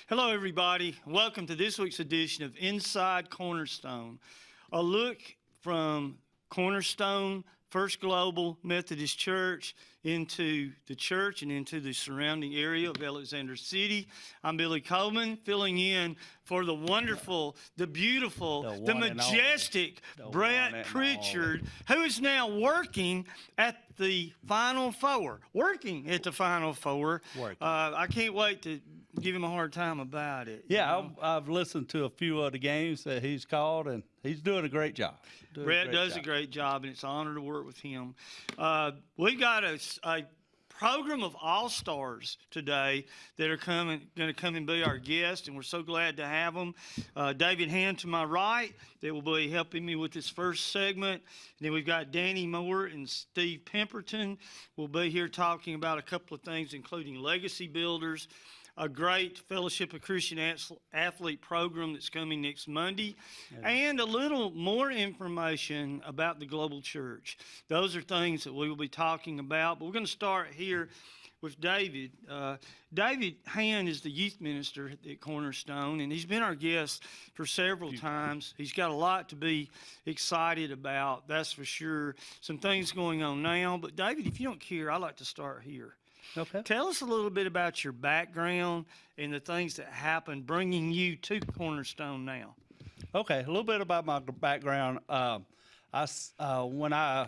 Hello, everybody. Welcome to this week's edition of Inside Cornerstone, a look from Cornerstone First Global Methodist Church into the church and into the surrounding area of Alexander City. I'm Billy Coleman, filling in for the wonderful, the beautiful, the majestic Brett Pritchard, who is now working at the Final Four. Working at the Final Four. I can't wait to give him a hard time about it. Yeah, I've listened to a few of the games that he's called, and he's doing a great job. Brett does a great job, and it's an honor to work with him. We've got a program of all-stars today that are going to come and be our guests, and we're so glad to have them. David Hand to my right, that will be helping me with this first segment. And then we've got Danny Moore and Steve Pemberton will be here talking about a couple of things, including legacy builders, a great Fellowship of Christian Athlete program that's coming next Monday, and a little more information about the global church. Those are things that we will be talking about, but we're going to start here with David. David Hand is the youth minister at Cornerstone, and he's been our guest for several times. He's got a lot to be excited about, that's for sure. Some things going on now, but David, if you don't care, I'd like to start here. Okay. Tell us a little bit about your background and the things that happened bringing you to Cornerstone now. Okay, a little bit about my background. When I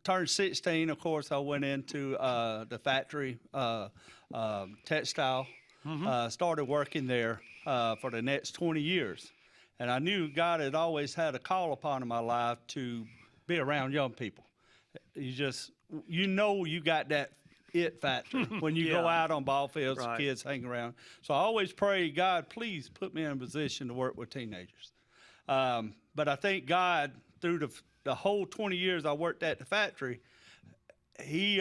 turned 16, of course, I went into the factory, textile, started working there for the next 20 years. And I knew God had always had a call upon in my life to be around young people. You got that it factor when you go out on ball fields, kids hang around. So I always pray, God, please put me in a position to work with teenagers. But I thank God through the whole 20 years I worked at the factory, he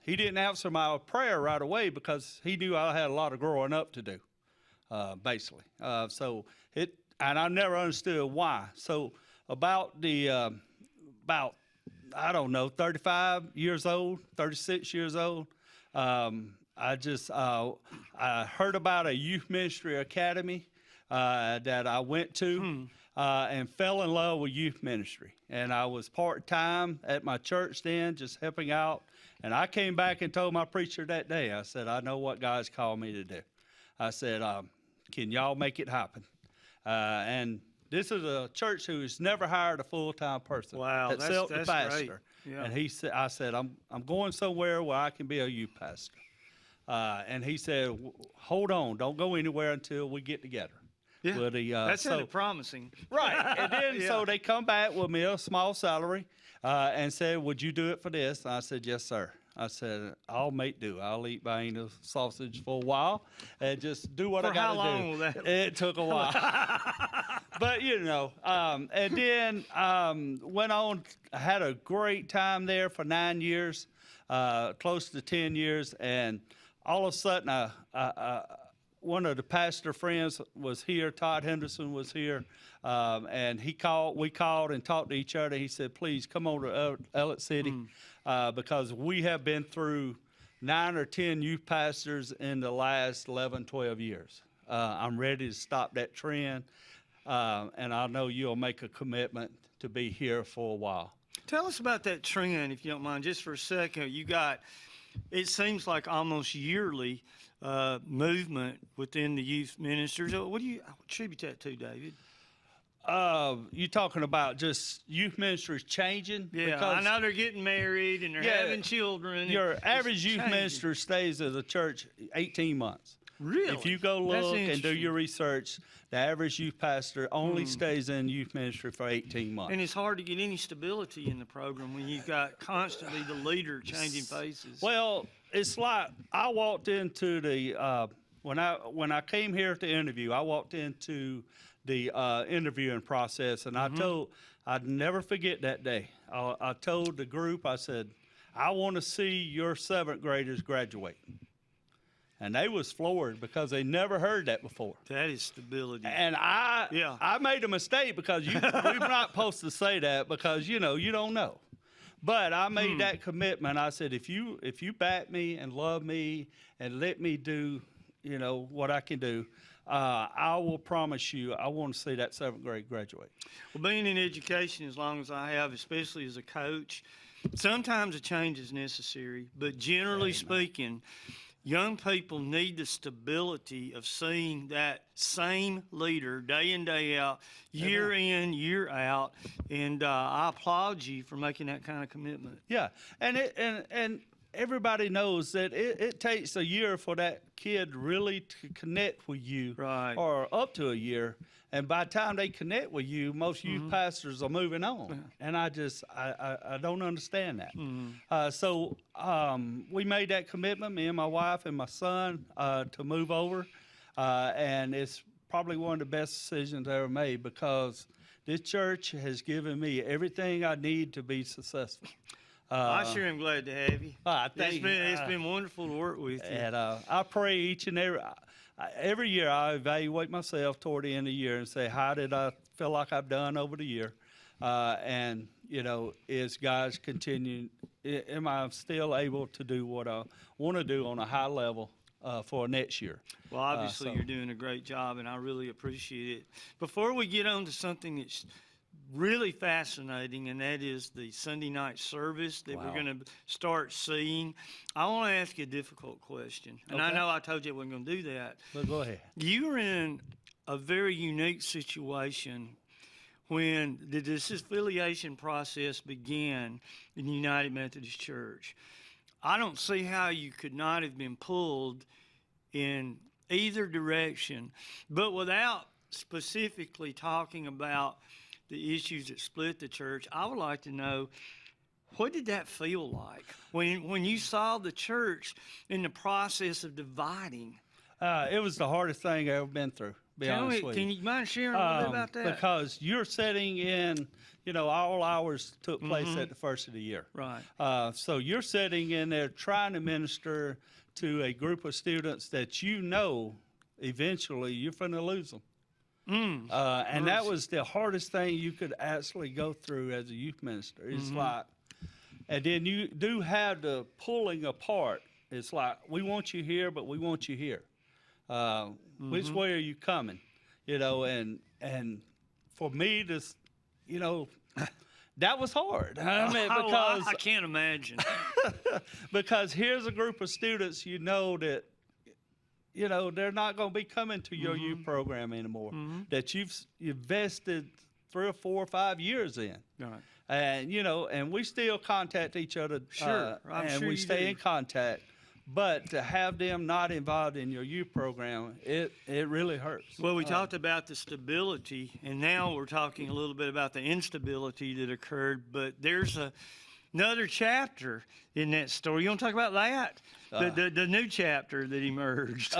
didn't answer my prayer right away because he knew I had a lot of growing up to do, basically. And I never understood why. So about I don't know, 35 years old, 36 years old. I heard about a youth ministry academy that I went to and fell in love with youth ministry. And I was part-time at my church then, just helping out. And I came back and told my preacher that day, I said, I know what God's called me to do. I said, can y'all make it happen? And this is a church who has never hired a full-time person. Wow, that's the pastor. Great. Yeah. And I said, I'm going somewhere where I can be a youth pastor. And he said, hold on, don't go anywhere until we get together. Yeah, that sounded promising. Right, and then so they come back with me a small salary and said, would you do it for this? And I said, yes, sir. I said, I'll make do. I'll eat Vienna sausage for a while and just do what I got to do. For how long will that? It took a while. But, and then went on, had a great time there for 9 years, close to 10 years. And all of a sudden, one of the pastor friends was here, Todd Henderson was here, and we called and talked to each other. He said, please come over to Elliott City because we have been through 9 or 10 youth pastors in the last 11, 12 years. I'm ready to stop that trend, and I know you'll make a commitment to be here for a while. Tell us about that trend, if you don't mind, just for a second. It seems like almost yearly movement within the youth ministers. What do you attribute that to, David? You talking about just youth ministries changing? Yeah, I know they're getting married and they're having children. Your average youth minister stays at the church 18 months. Really? If you go look and do your research, the average youth pastor only stays in youth ministry for 18 months. And it's hard to get any stability in the program when you've got constantly the leader changing faces. Well, it's like I walked into the when I came here to interview, I walked into the interviewing process, and I'd never forget that day. I told the group, I said, I want to see your 7th graders graduate. And they was floored because they never heard that before. That is stability. And I made a mistake because we're not supposed to say that because, you don't know. But I made that commitment. I said, if you back me and love me and let me do, what I can do, I will promise you, I want to see that 7th grade graduate. Well, being in education as long as I have, especially as a coach, sometimes a change is necessary, but generally speaking, young people need the stability of seeing that same leader day in, day out, year in, year out, and I applaud you for making that kind of commitment. Yeah, and everybody knows that it takes a year for that kid really to connect with you, Right. or up to a year. And by the time they connect with you, most youth pastors are moving on. And I don't understand that. So we made that commitment, me and my wife and my son, to move over. And it's probably one of the best decisions I ever made, because this church has given me everything I need to be successful. I sure am glad to have you. It's been wonderful to work with you. And I pray each and every year I evaluate myself toward the end of the year and say, how did I feel like I've done over the year? And, is God's continuing, am I still able to do what I want to do on a high level for next year? Well, obviously you're doing a great job, and I really appreciate it. Before we get on to something that's really fascinating, and that is the Sunday night service that we're going to start seeing, I want to ask you a difficult question. And I know I told you I wasn't going to do that. But go ahead. You were in a very unique situation when the disaffiliation process began in the United Methodist Church. I don't see how you could not have been pulled in either direction, but without specifically talking about the issues that split the church, I would like to know, what did that feel like when you saw the church in the process of dividing? It was the hardest thing I've ever been through, be honest with you. Can you mind sharing a little bit about that? Because you're sitting in, all hours took place at the first of the year. Right. So you're sitting in there trying to minister to a group of students that eventually you're going to lose them. And that was the hardest thing you could actually go through as a youth minister. It's like, and then you do have the pulling apart. It's like, we want you here, but we want you here. Which way are you coming? And for me, that was hard. I mean, because I can't imagine. because here's a group of students, that they're not going to be coming to your youth program anymore, that you've invested 3 or 4 or 5 years in. Right. And, and we still contact each other. Sure. And we stay in contact. But to have them not involved in your youth program, it really hurts. Well, we talked about the stability, and now we're talking a little bit about the instability that occurred, but there's another chapter in that story. You want to talk about that? The new chapter that emerged.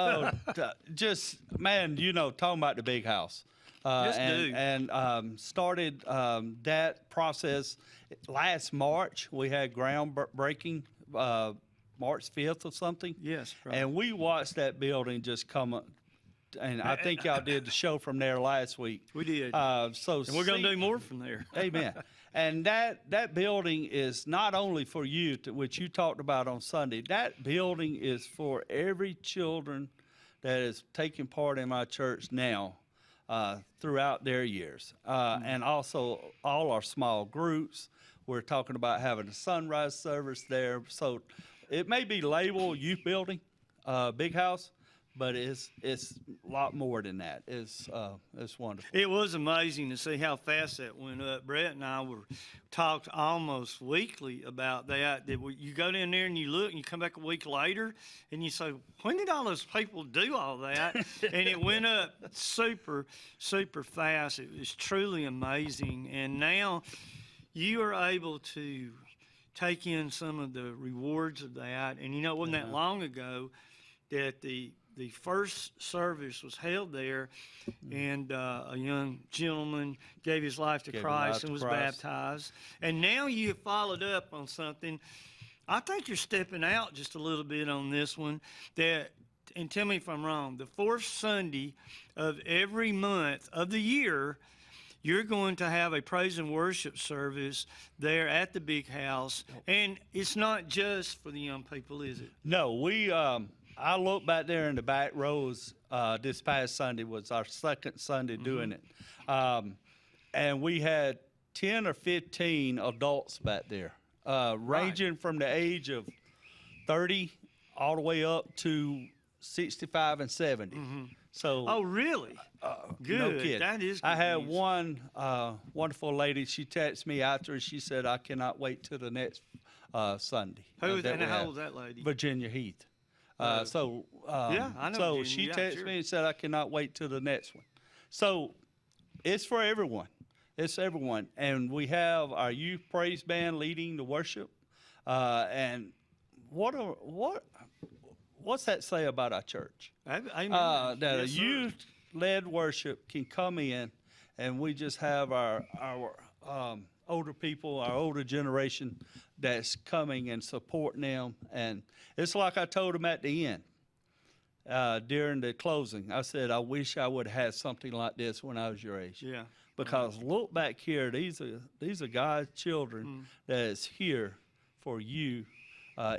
Just, man, talking about the big house. Started that process last March. We had groundbreaking, March 5th or something. Yes. Right. And we watched that building just come up. And I think y'all did the show from there last week. We did. And we're going to do more from there. Amen. And that building is not only for you, which you talked about on Sunday. That building is for every children that is taking part in my church now throughout their years. And also all our small groups. We're talking about having a sunrise service there. So it may be labeled youth building, big house, but it's a lot more than that. It's wonderful. It was amazing to see how fast that went up. Brett and I talked almost weekly about that. You go down there and you look, and you come back a week later, and you say, when did all those people do all that? And it went up super, super fast. It was truly amazing. And now you are able to take in some of the rewards of that. And it wasn't that long ago that the first service was held there, and a young gentleman gave his life to Christ and was baptized. And now you have followed up on something. I think you're stepping out just a little bit on this one. And tell me if I'm wrong, the fourth Sunday of every month of the year, you're going to have a praise and worship service there at the big house. And it's not just for the young people, is it? No, I look back there in the back rows. This past Sunday was our second Sunday doing it. And we had 10 or 15 adults back there, ranging from the age of 30 all the way up to 65 and 70. So, Oh, really? Good. no kidding. That is good I had news. one wonderful lady. She texted me after, and she said, "I cannot wait till the next Sunday." Who, that and we how have." old is that lady? Virginia Heath. Yeah, I know So Virginia. she Yeah, texted sure. me and said, "I cannot wait till the next one." So it's for everyone. It's everyone, and we have our youth praise band leading the worship. And what's that say about our church? Amen. That a Yes, sir. youth-led worship can come in, and we just have our older people, our older generation that's coming and supporting them. And it's like I told them at the end during the closing. I said, I wish I would have had something like this when I was your age. Yeah. Because look back here, these are God's children that is here for you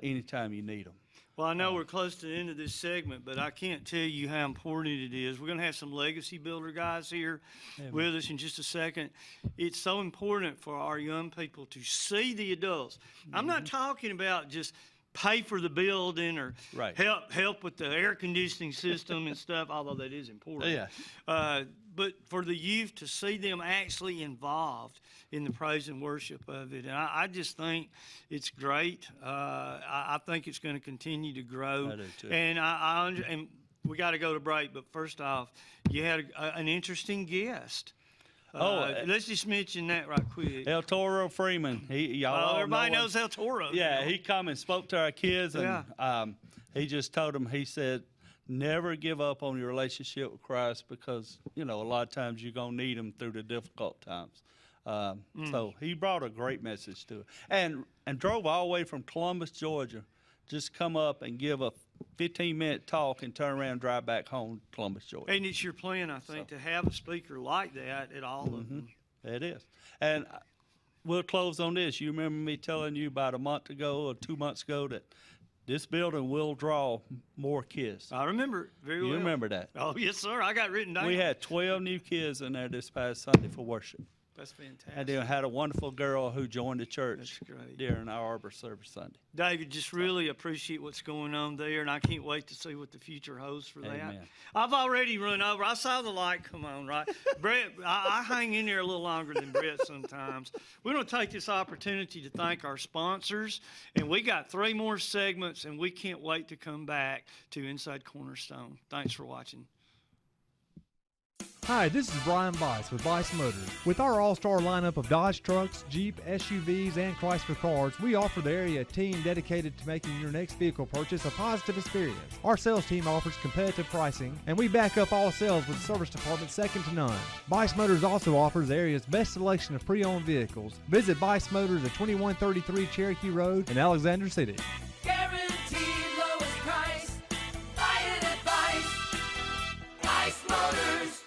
anytime you need them. Well, I know we're close to the end of this segment, but I can't tell you how important it is. We're going to have some legacy builder guys here with us in just a second. It's so important for our young people to see the adults. I'm not talking about just pay for the building or Right. help with the air conditioning system and stuff, although that is important. Yeah. But for the youth to see them actually involved in the praise and worship of it. And I just think it's great. I think it's going to continue to grow. I do too. And and we got to go to break. But first off, you had an interesting guest. Let's just mention that right quick. El Toro Freeman. Y'all all Everybody know him. knows El Toro. Yeah, he come and spoke to our kids, and Yeah. he just told them, he said, never give up on your relationship with Christ because, a lot of times you're going to need him through the difficult times. So he brought a great message to it. And drove all the way from Columbus, Georgia, just come up and give a 15-minute talk and turn around and drive back home to Columbus, Georgia. And it's your plan, I think, to have a speaker like that at all of them. It is. And we'll close on this. You remember me telling you about a month ago or 2 months ago that this building will draw more kids. I remember it very well. You remember that? Oh, yes, sir. I got it written down. We had 12 new kids in there this past Sunday for worship. That's fantastic. And then had a wonderful girl who joined the church That's great. during our Arbor service Sunday. David, just really appreciate what's going on there, and I can't wait to see what the future holds for that. Amen. I've already run over. I saw the light come on, right? Brett, I hang in there a little longer than Brett sometimes. We're going to take this opportunity to thank our sponsors, and we got 3 more segments, and we can't wait to come back to Inside Cornerstone. Thanks for watching. Hi, this is Brian Bice with Bice Motors. With our all-star lineup of Dodge trucks, Jeep, SUVs, and Chrysler cars, we offer the area a team dedicated to making your next vehicle purchase a positive experience. Our sales team offers competitive pricing, and we back up all sales with a service department second to none. Bice Motors also offers the area's best selection of pre-owned vehicles. Visit Bice Motors at 2133 Cherokee Road in Alexander City. Guaranteed lowest price. Buy it at Bice Motors.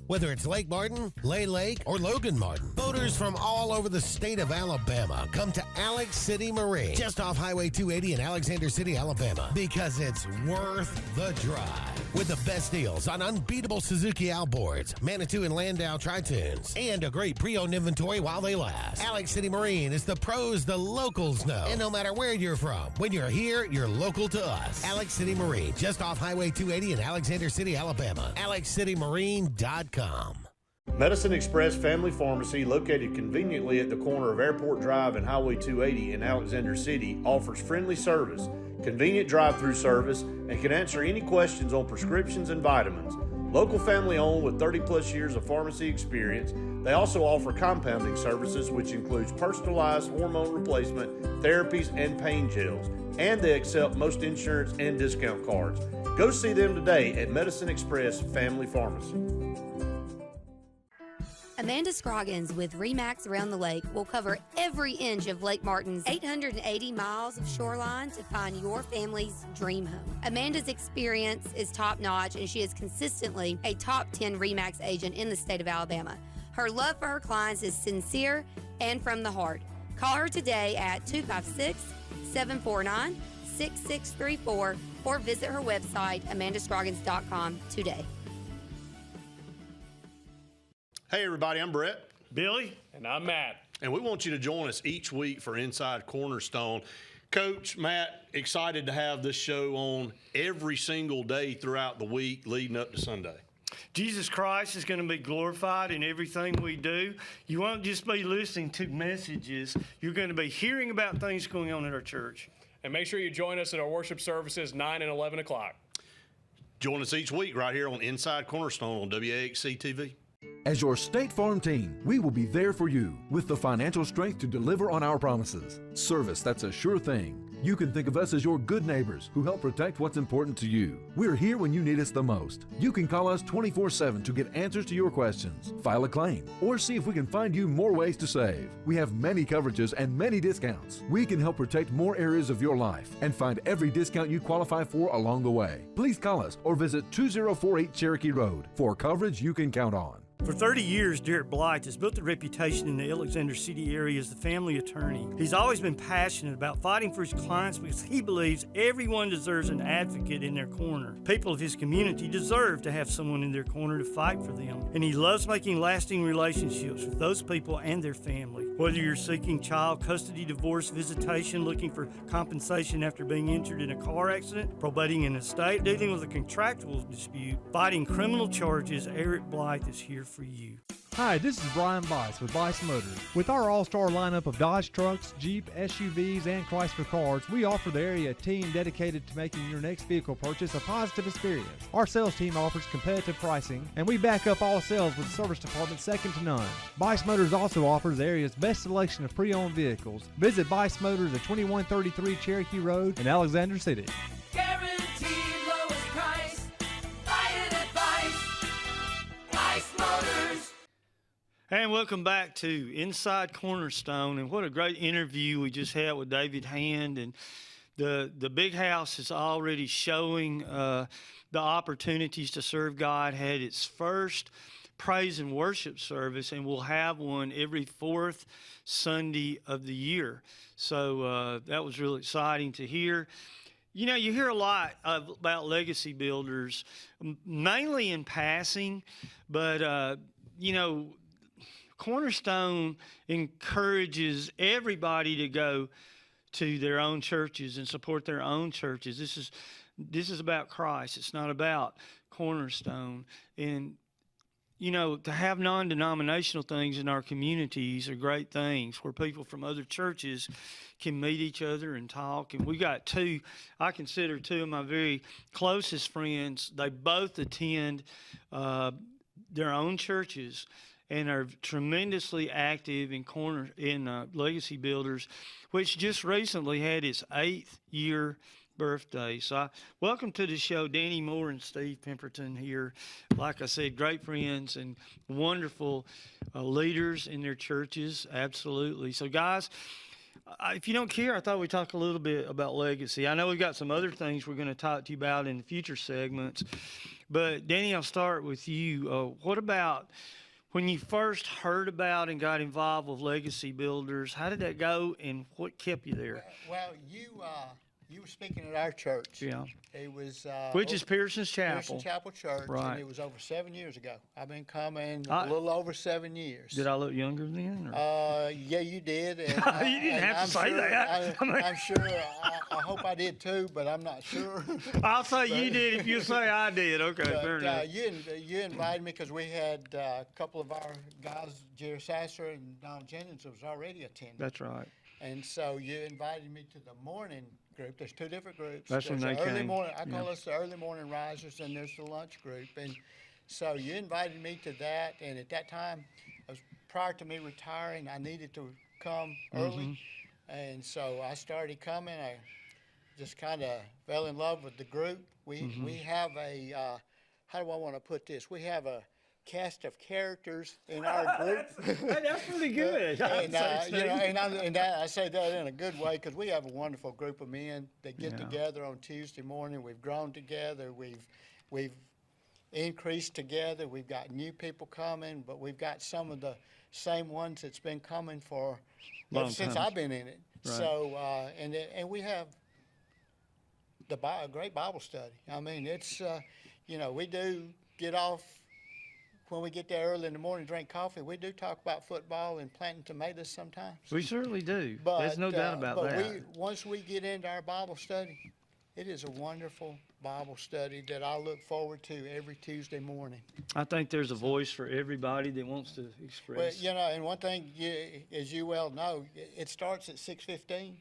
Whether it's Lake Martin, Lay Lake, or Logan Martin, boaters from all over the state of Alabama come to Alex City Marine, just off Highway 280 in Alexander City, Alabama, because it's worth the drive. With the best deals on unbeatable Suzuki outboards, Manitou and Landau Tritoons, and a great pre-owned inventory while they last. Alex City Marine is the pros the locals know. And no matter where you're from, when you're here, you're local to us. Alex City Marine, just off Highway 280 in Alexander City, Alabama. AlexCityMarine.com. Medicine Express Family Pharmacy, located conveniently at the corner of Airport Drive and Highway 280 in Alexander City, offers friendly service, convenient drive-through service, and can answer any questions on prescriptions and vitamins. Local family owned with 30-plus years of pharmacy experience, they also offer compounding services, which includes personalized hormone replacement, therapies, and pain gels. And they accept most insurance and discount cards. Go see them today at Medicine Express Family Pharmacy. Amanda Scroggins with RE/MAX Around the Lake will cover every inch of Lake Martin's 880 miles of shoreline to find your family's dream home. Amanda's experience is top-notch, and she is consistently a top 10 RE/MAX agent in the state of Alabama. Her love for her clients is sincere and from the heart. Call her today at 256-749-6955 888-888-6634 or visit her website, amandascroggins.com today. Hey, everybody, I'm Brett. Billy? And I'm Matt. And we want you to join us each week for Inside Cornerstone. Coach, Matt, excited to have this show on every single day throughout the week leading up to Sunday. Jesus Christ is going to be glorified in everything we do. You won't just be listening to messages. You're going to be hearing about things going on at our church. And make sure you join us at our worship services 9 and 11 o'clock. Join us each week right here on Inside Cornerstone on WAXC TV. As your State Farm team, we will be there for you with the financial strength to deliver on our promises. Service that's a sure thing. You can think of us as your good neighbors who help protect what's important to you. We're here when you need us the most. You can call us 24/7 to get answers to your questions, file a claim, or see if we can find you more ways to save. We have many coverages and many discounts. We can help protect more areas of your life and find every discount you qualify for along the way. Please call us or visit 2048 Cherokee Road for coverage you can count on. For 30 years, Derek Blythe has built a reputation in the Alexander City area as the family attorney. He's always been passionate about fighting for his clients because he believes everyone deserves an advocate in their corner. People of his community deserve to have someone in their corner to fight for them. And he loves making lasting relationships with those people and their family. Whether you're seeking child custody, divorce, visitation, looking for compensation after being injured in a car accident, probating an estate, dealing with a contractual dispute, fighting criminal charges, Eric Blythe is here for you. Hi, this is Brian Bice with Bice Motors. With our all-star lineup of Dodge trucks, Jeep, SUVs, and Chrysler cars, we offer the area team dedicated to making your next vehicle purchase a positive experience. Our sales team offers competitive pricing, and we back up all sales with a service department second to none. Bice Motors also offers the area's best selection of pre-owned vehicles. Visit Bice Motors at 2133 Cherokee Road in Alexander City. Guaranteed lowest price. Buy it at Bice Motors. And welcome back to Inside Cornerstone. And what a great interview we just had with David Hand. And the big house is already showing the opportunities to serve God. Had its first praise and worship service, and we'll have one every fourth Sunday of the year. So that was really exciting to hear. You know, you hear a lot about legacy builders, mainly in passing, but, you know, Cornerstone encourages everybody to go to their own churches and support their own churches. This is about Christ. It's not about Cornerstone. And, you know, to have non-denominational things in our communities are great things where people from other churches can meet each other and talk. And we got I consider two of my very closest friends. They both attend their own churches and are tremendously active in Legacy Builders, which just recently had its 8th year birthday. So welcome to the show, Danny Moore and Steve Pemberton here. Like I said, great friends and wonderful leaders in their churches, absolutely. So guys, if you don't care, I thought we'd talk a little bit about legacy. I know we've got some other things we're going to talk to you about in the future segments, but Danny, I'll start with you. What about when you first heard about and got involved with Legacy Builders? How did that go, and what kept you there? Well, you were speaking at our church. Yeah. It was Which is Pearson's Chapel. Pearson's Chapel Church, Right. and it was over 7 years ago. I've been coming a little over 7 years. Did I look younger then? Or? Yeah, you did. And You didn't have to say that. I'm sure. I hope I did too, but I'm not sure. I'll say you did if you say I did. Okay, fair enough. You invited me because we had a couple of our guys, Jerry Sasser and Don Jennings, was already attending. That's right. And so you invited me to the morning group. There's two different groups. That's when There's they the early came. morning. I call Yeah. us the early morning risers, and there's the lunch group. And so you invited me to that. And at that time, it was prior to me retiring. I needed to come early, and so I started coming. I just kind of fell in love with the group. We have a how do I want to put this? We have a cast of characters in our group. Hey, that's pretty good. And, I say that in a good way because we have a wonderful group of men that get together on Tuesday morning. We've grown together. We've increased together. We've got new people coming, but we've got some of the same ones that's been coming for Long since time. I've been in it. Right. So and we have a great Bible study. I mean, it's, we do get off when we get there early in the morning, drink coffee. We do talk about football and planting tomatoes sometimes. We certainly do. But, There's no doubt about but that. Once we get into our Bible study, it is a wonderful Bible study that I look forward to every Tuesday morning. I think there's a voice for everybody that wants to express. Well, and one thing, as you well know, it starts at 6:15.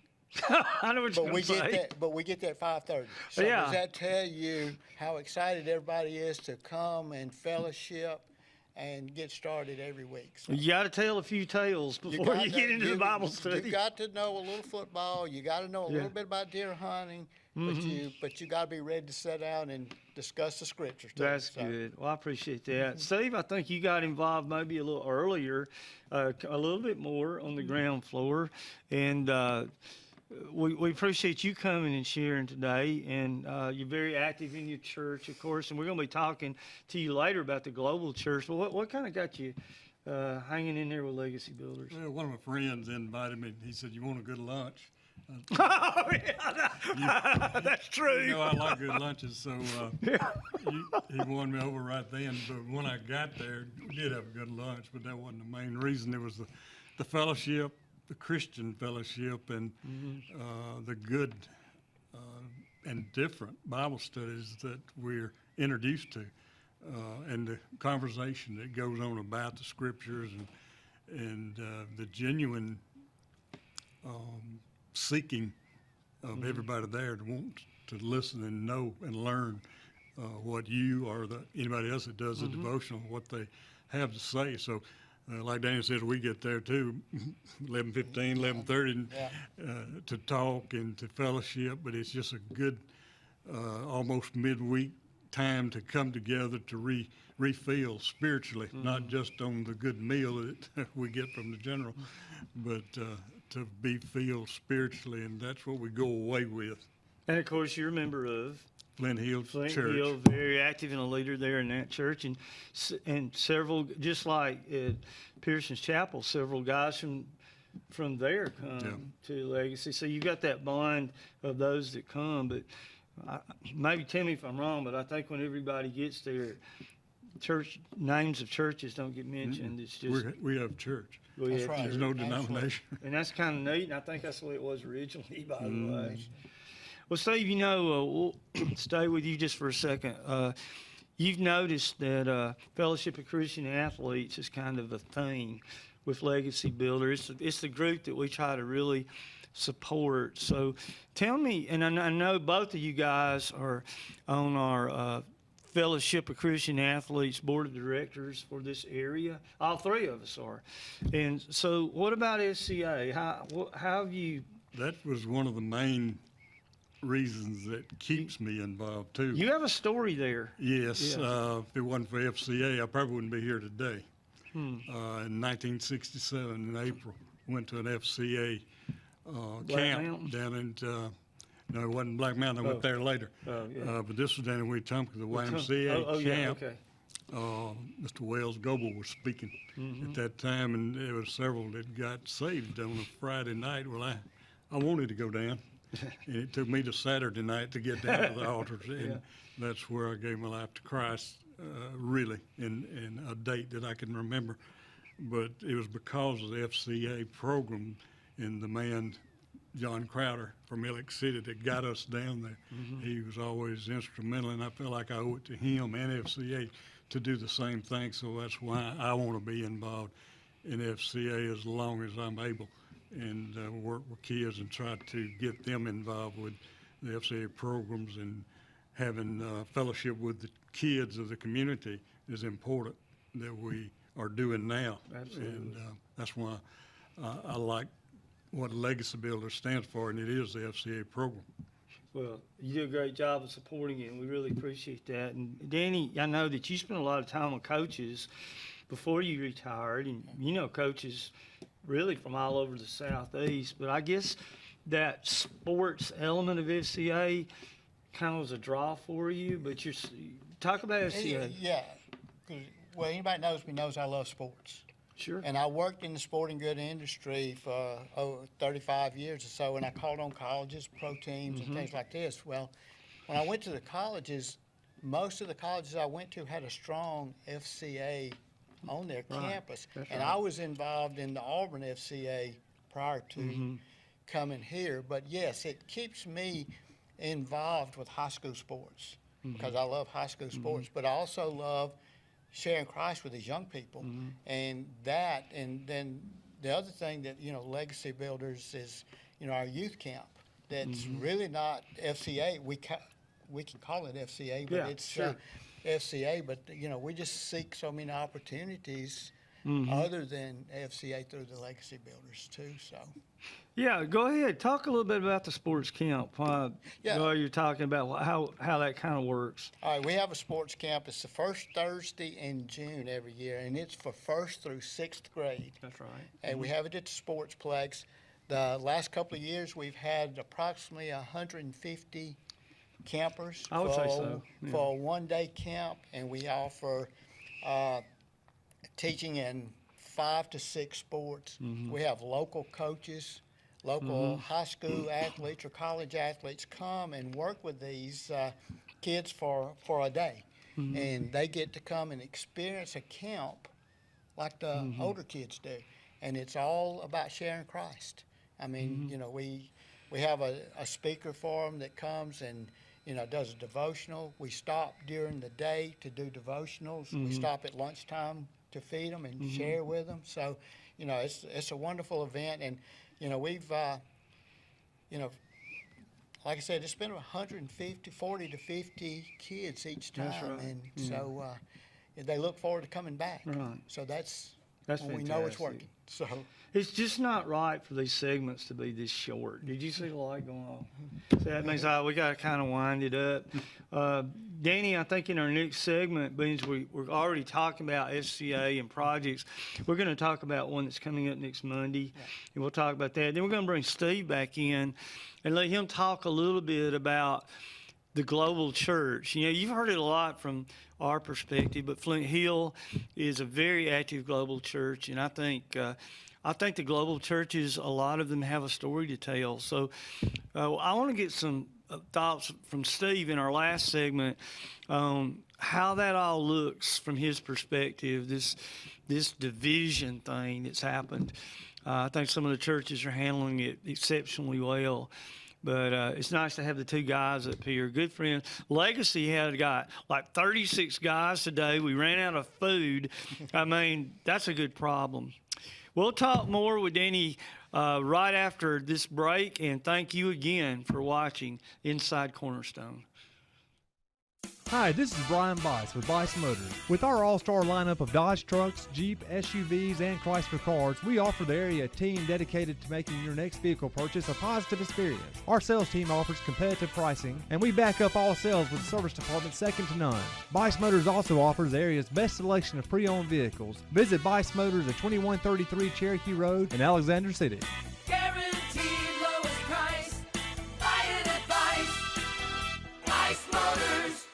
I know what you're going to say. But we get there at 5:30. So Yeah. does that tell you how excited everybody is to come and fellowship and get started every week? So You got to tell a few tales before you get into the Bible study. You got to know a little football. You got to know a little bit about deer hunting. But you got to be ready to sit down and discuss the scriptures too. That's good. Well, I appreciate that. Steve, I think you got involved maybe a little earlier, a little bit more on the ground floor. And we appreciate you coming and sharing today. And you're very active in your church, of course. And we're going to be talking to you later about the global church. But what kind of got you hanging in there with Legacy Builders? Well, one of my friends invited me. He said, "You want a good lunch?" Oh, yeah, that's true. You know, I like good lunches, so he won me over right then. But when I got there, we did have a good lunch, but that wasn't the main reason. It was the fellowship, the Christian fellowship, and the good and different Bible studies that we're introduced to, and the conversation that goes on about the scriptures and the genuine seeking of everybody there to want to listen and know and learn what you or anybody else that does the devotional, what they have to say. So, like Daniel said, we get there too, 11:15, 11:30, to talk and to fellowship. But it's just a good, almost midweek time to come together to refill spiritually, not just on the good meal that we get from the general, but to be filled spiritually, and that's what we go away with. And of course, you're a member of Flint Hill Church. Hill, very active and a leader there in that church, and several, just like at Pearson's Chapel, several guys from there come to Legacy. So you got that bond of those that come. But maybe tell me if I'm wrong, but I think when everybody gets there, church names of churches don't get mentioned. It's just we have church. That's right. There's no denomination. And that's kind of neat, and I think that's the way it was originally, by the way. Well, Steve, we'll stay with you just for a second. You've noticed that Fellowship of Christian Athletes is kind of a thing with Legacy Builders. It's the group that we try to really support. So tell me, and I know both of you guys are on our Fellowship of Christian Athletes Board of Directors for this area. All three of us are. And so what about SCA? How have you... That was one of the main reasons that keeps me involved too. You have a story there. Yes. If it wasn't for FCA, I probably wouldn't be here today. In 1967, in April, went to an FCA camp Mountain? down in... No, it wasn't Black Mountain. I went there later. Oh, yeah. But this was down in Wetumpka, the YMCA camp. Yeah, okay. Mr. Wells Goebel was speaking at that time, and there were several that got saved on a Friday night. Well, I wanted to go down, and it took me to Saturday night to get down to the altars, and that's where I gave my life to Christ, really, in a date that I can remember. But it was because of the FCA program and the man, John Crowder from Ellick City, that got us down there. He was always instrumental, and I feel like I owe it to him and FCA to do the same thing. So that's why I want to be involved in FCA as long as I'm able, and work with kids and try to get them involved with the FCA programs, and having fellowship with the kids of the community is important that we are doing now. Absolutely. And that's why I like what Legacy Builder stands for, and it is the FCA program. Well, you do a great job of supporting it, and we really appreciate that. And Danny, I know that you spent a lot of time with coaches before you retired, and you know coaches really from all over the Southeast. But I guess that sports element of FCA kind of was a draw for you. But talk about FCA. Yeah. Well, anybody knows me knows I love sports. Sure. And I worked in the sporting good industry for 35 years or so, and I called on colleges, pro teams, and things like this. Well, when I went to the colleges, most of the colleges I went to had a strong FCA on their campus. And I was involved in the Auburn FCA prior to coming here. But yes, it keeps me involved with high school sports because I love high school sports, but I also love sharing Christ with these young people. And then the other thing that, Legacy Builders is, our youth camp. That's really not FCA. We can call it FCA, but it's FCA. But we just seek so many opportunities other than FCA through the Legacy Builders too. So. Yeah, go ahead. Talk a little bit about the sports camp. You're talking about how that kind of works. All right, we have a sports camp. It's the first Thursday in June every year, and it's for 1st through 6th grade. That's right. And we have it at the Sportsplex. The last couple of years, we've had approximately 150 campers I would say so. Yeah. for a one-day camp, and we offer teaching in 5 to 6 sports. We have local coaches, local high school athletes or college athletes come and work with these kids for a day. And they get to come and experience a camp like the older kids do. And it's all about sharing Christ. I mean, we have a speaker for them that comes and, does a devotional. We stop during the day to do devotionals. We stop at lunchtime to feed them and share with them. So, it's a wonderful event. And, we've, like I said, it's been 40 to 50 kids each time. That's right. And so they look forward to coming back. Right. So that's That's when we know it's fantastic. working. So It's just not right for these segments to be this short. Did you see the light going off? So that means we got to kind of wind it up. Danny, I think in our next segment, means we're already talking about FCA and projects. We're going to talk about one that's coming up next Monday, and we'll talk about that. Then we're going to bring Steve back in and let him talk a little bit about the global church. You've heard it a lot from our perspective, but Flint Hill is a very active global church, and I think the global churches, a lot of them have a story to tell. So I want to get some thoughts from Steve in our last segment on how that all looks from his perspective, this division thing that's happened. I think some of the churches are handling it exceptionally well. But it's nice to have the two guys up here. Good friends. Legacy got like 36 guys today. We ran out of food. I mean, that's a good problem. We'll talk more with Danny right after this break. And thank you again for watching Inside Cornerstone. Hi, this is Brian Bice with Bice Motors. With our all-star lineup of Dodge trucks, Jeep, SUVs, and Chrysler cars, we offer the area team dedicated to making your next vehicle purchase a positive experience. Our sales team offers competitive pricing, and we back up all sales with a service department second to none. Bice Motors also offers the area's best selection of pre-owned vehicles. Visit Bice Motors at 2133 Cherokee Road in Alexander City. Guaranteed lowest price. Buy it at Bice Motors.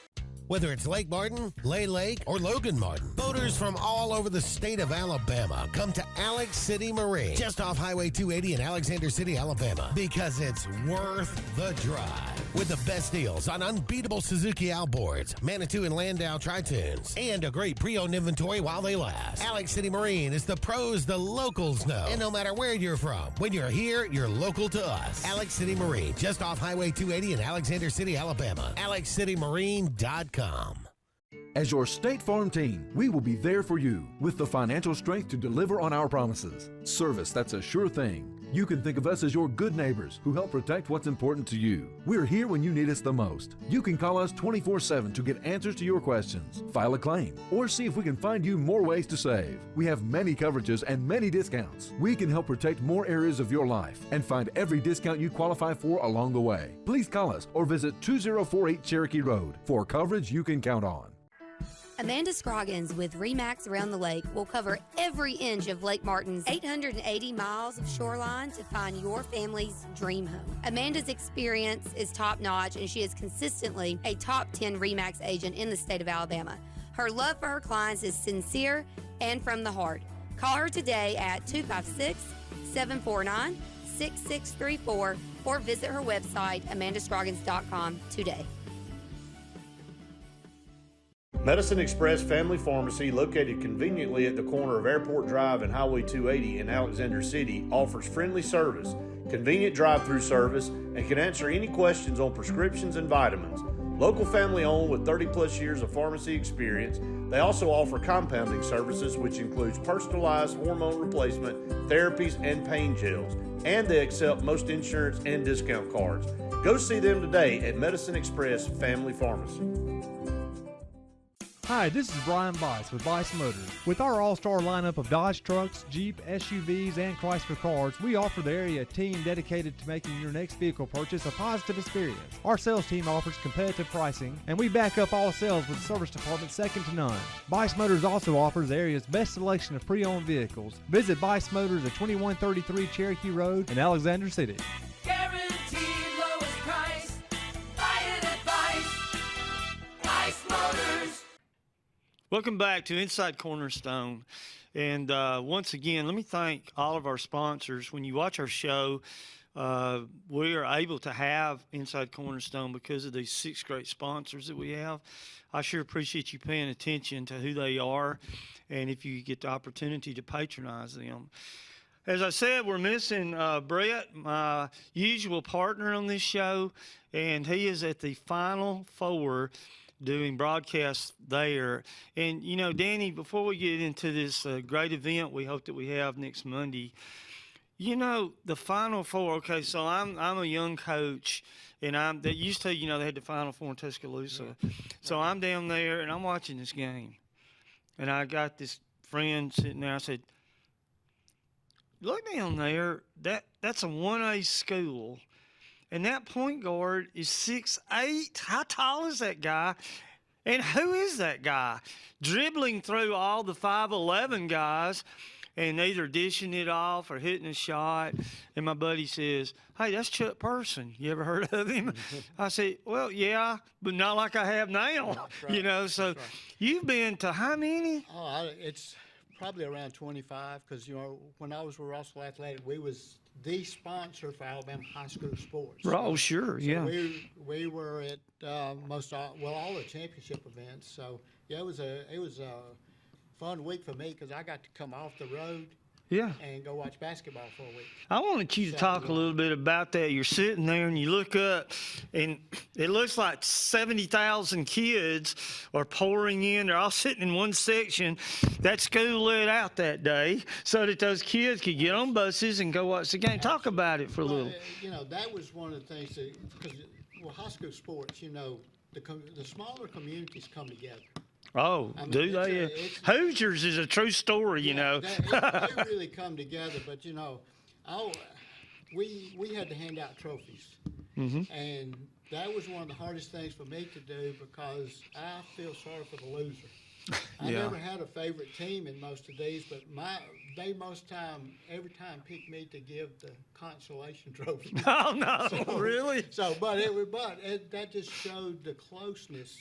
Whether it's Lake Martin, Lay Lake, or Logan Martin, boaters from all over the state of Alabama come to Alex City Marine, just off Highway 280 in Alexander City, Alabama, because it's worth the drive. With the best deals on unbeatable Suzuki outboards, Manitou and Landau Tritoons, and a great pre-owned inventory while they last. Alex City Marine is the pros the locals know. And no matter where you're from, when you're here, you're local to us. Alex City Marine, just off Highway 280 in Alexander City, Alabama. AlexCityMarine.com. As your State Farm team, we will be there for you with the financial strength to deliver on our promises. Service that's a sure thing. You can think of us as your good neighbors who help protect what's important to you. We're here when you need us the most. You can call us 24/7 to get answers to your questions, file a claim, or see if we can find you more ways to save. We have many coverages and many discounts. We can help protect more areas of your life and find every discount you qualify for along the way. Please call us or visit 2048 Cherokee Road for coverage you can count on. Amanda Scroggins with RE/MAX Around the Lake will cover every inch of Lake Martin's 880 miles of shoreline to find your family's dream home. Amanda's experience is top-notch, and she is consistently a top 10 RE/MAX agent in the state of Alabama. Her love for her clients is sincere and from the heart. Call her today at 256-749-6634 or visit her website, amandascroggins.com today. Medicine Express Family Pharmacy, located conveniently at the corner of Airport Drive and Highway 280 in Alexander City, offers friendly service, convenient drive-through service, and can answer any questions on prescriptions and vitamins. Local family owned with 30-plus years of pharmacy experience, they also offer compounding services, which includes personalized hormone replacement, therapies, and pain gels. And they accept most insurance and discount cards. Go see them today at Medicine Express Family Pharmacy. Hi, this is Brian Bice with Bice Motors. With our all-star lineup of Dodge trucks, Jeep, SUVs, and Chrysler cars, we offer the area team dedicated to making your next vehicle purchase a positive experience. Our sales team offers competitive pricing, and we back up all sales with a service department second to none. Bice Motors also offers the area's best selection of pre-owned vehicles. Visit Bice Motors at 2133 Cherokee Road in Alexander City. Guaranteed lowest price. Buy it at Bice Motors. Welcome back to Inside Cornerstone. And once again, let me thank all of our sponsors. When you watch our show, we are able to have Inside Cornerstone because of these 6 great sponsors that we have. I sure appreciate you paying attention to who they are and if you get the opportunity to patronize them. As I said, we're missing Brett, my usual partner on this show, and he is at the Final Four doing broadcasts there. And, you know, Danny, before we get into this great event we hope that we have next Monday, you know, the Final Four, okay, so I'm a young coach, and they used to, you know, they had the Final Four in Tuscaloosa. So I'm down there, and I'm watching this game. And I got this friend sitting there. I said, look down there, that's a 1A school. And that point guard is 6'8". How tall is that guy? And who is that guy? Dribbling through all the 5'11" guys and either dishing it off or hitting a shot. And my buddy says, hey, that's Chuck Person. You ever heard of him? I said, well, yeah, but not like I have now. Right. You know, so you've been to how many? Oh, it's probably around 25 because, you know, when I was with Russell Athletic, we was the sponsor for Alabama high school sports. Oh, sure, so yeah. We were at all the championship events. So yeah, it was a fun week for me because I got to come off the road. Yeah. And go watch basketball for a week. I wanted you to talk a little bit about that. You're sitting there and you look up, and it looks like 70,000 kids are pouring in. They're all sitting in one section. That school let out that day so that those kids could get on buses and go watch the game. Talk about it for a little. You know, that was one of the things that, because high school sports, you know, the smaller communities come together. Oh, I mean, do they? Hoosiers is a true story, you know. They really come together, but, you know, we had to hand out trophies. Mm-hmm. And that was one of the hardest things for me to do because I feel sorry for the loser. I never had a favorite team in most of these, but every time picked me to give the consolation trophy. Oh, no, really? That just showed the closeness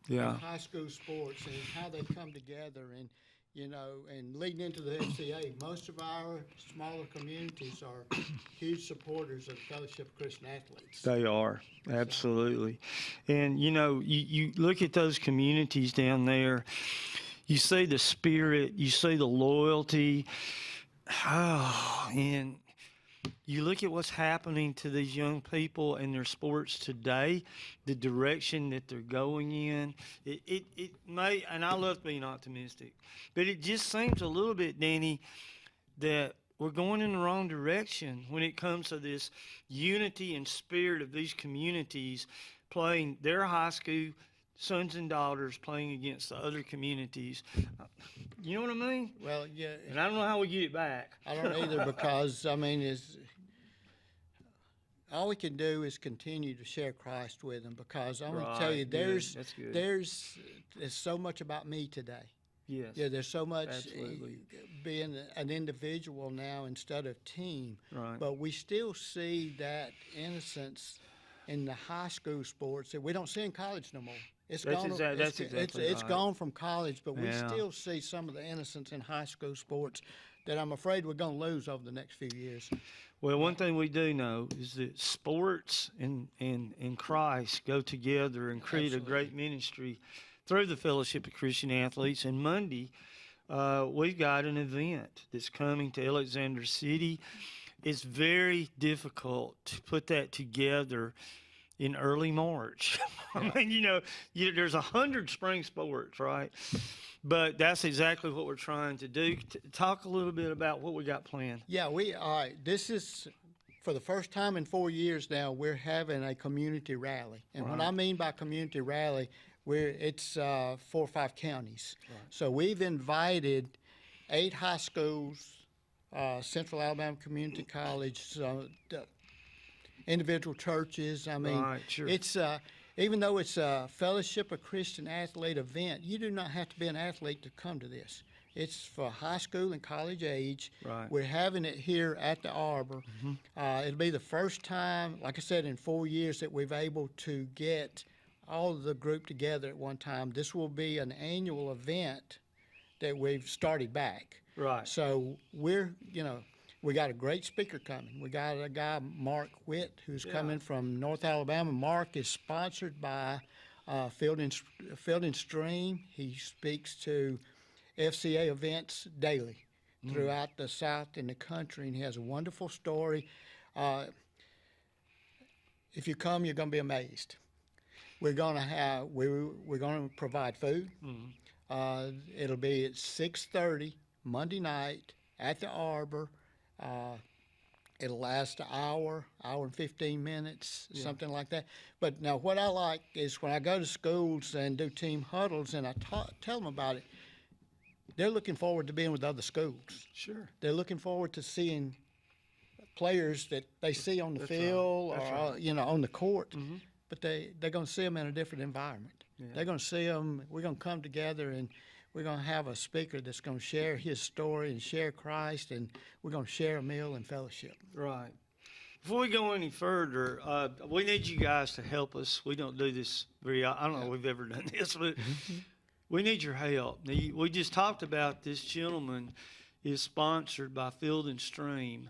of high school sports and how they come together, and you know, and leading into the FCA, most of our smaller communities are huge supporters of the Fellowship of Christian Athletes. They are, absolutely. And you know, you look at those communities down there, you see the spirit, you see the loyalty, and you look at what's happening to these young people and their sports today, the direction that they're going in. It may, and I love being optimistic, but it just seems a little bit, Danny, that we're going in the wrong direction when it comes to this unity and spirit of these communities playing their high school sons and daughters playing against the other communities. You know what I mean? Well, yeah. And I don't know how we get it back. I don't either because, I mean, all we can do is continue to share Christ with them because I'm going to tell you, there's so much about me today. Yes. Yeah, there's so much Absolutely. Being an individual now instead of team. Right. But we still see that innocence in the high school sports that we don't see in college no more. It's gone from college, but we still see some of the innocence in high school sports that I'm afraid we're going to lose over the next few years. Well, one thing we do know is that sports and Christ go together and create a great ministry through the Fellowship of Christian Athletes. And Monday, we've got an event that's coming to Alexander City. It's very difficult to put that together in early March. I mean, there's 100 spring sports, right? But that's exactly what we're trying to do. Talk a little bit about what we got planned. Yeah, this is, for the first time in 4 years now, we're having a community rally. And what I mean by community rally, it's 4 or 5 counties. Right. So we've invited 8 high schools, Central Alabama Community College, individual churches. I mean, sure. It's even though it's a Fellowship of Christian Athlete event, you do not have to be an athlete to come to this. It's for high school and college age. Right. We're having it here at the Arbor. It'll be the first time, like I said, in 4 years that we've able to get all of the group together at one time. This will be an annual event that we've started back. Right. So we got a great speaker coming. We got a guy, Mark Witt, who's coming from North Alabama. Mark is sponsored by Field and Stream. He speaks to FCA events daily throughout the South and the country, and he has a wonderful story. If you come, you're going to be amazed. We're going to provide food. It'll be at 6:30 Monday night at the Arbor. It'll last an hour and 15 minutes, something like that. But now what I like is when I go to schools and do team huddles and I tell them about it, they're looking forward to being with other schools. Sure. They're looking forward to seeing players that they see on the field or on the court, but they're going to see them in a different environment. Yeah. They're going to see them. We're going to come together and we're going to have a speaker that's going to share his story and share Christ, and we're going to share a meal and fellowship. Right. Before we go any further, we need you guys to help us. We don't do this I don't know if we've ever done this, but we need your help. We just talked about this gentleman is sponsored by Field and Stream.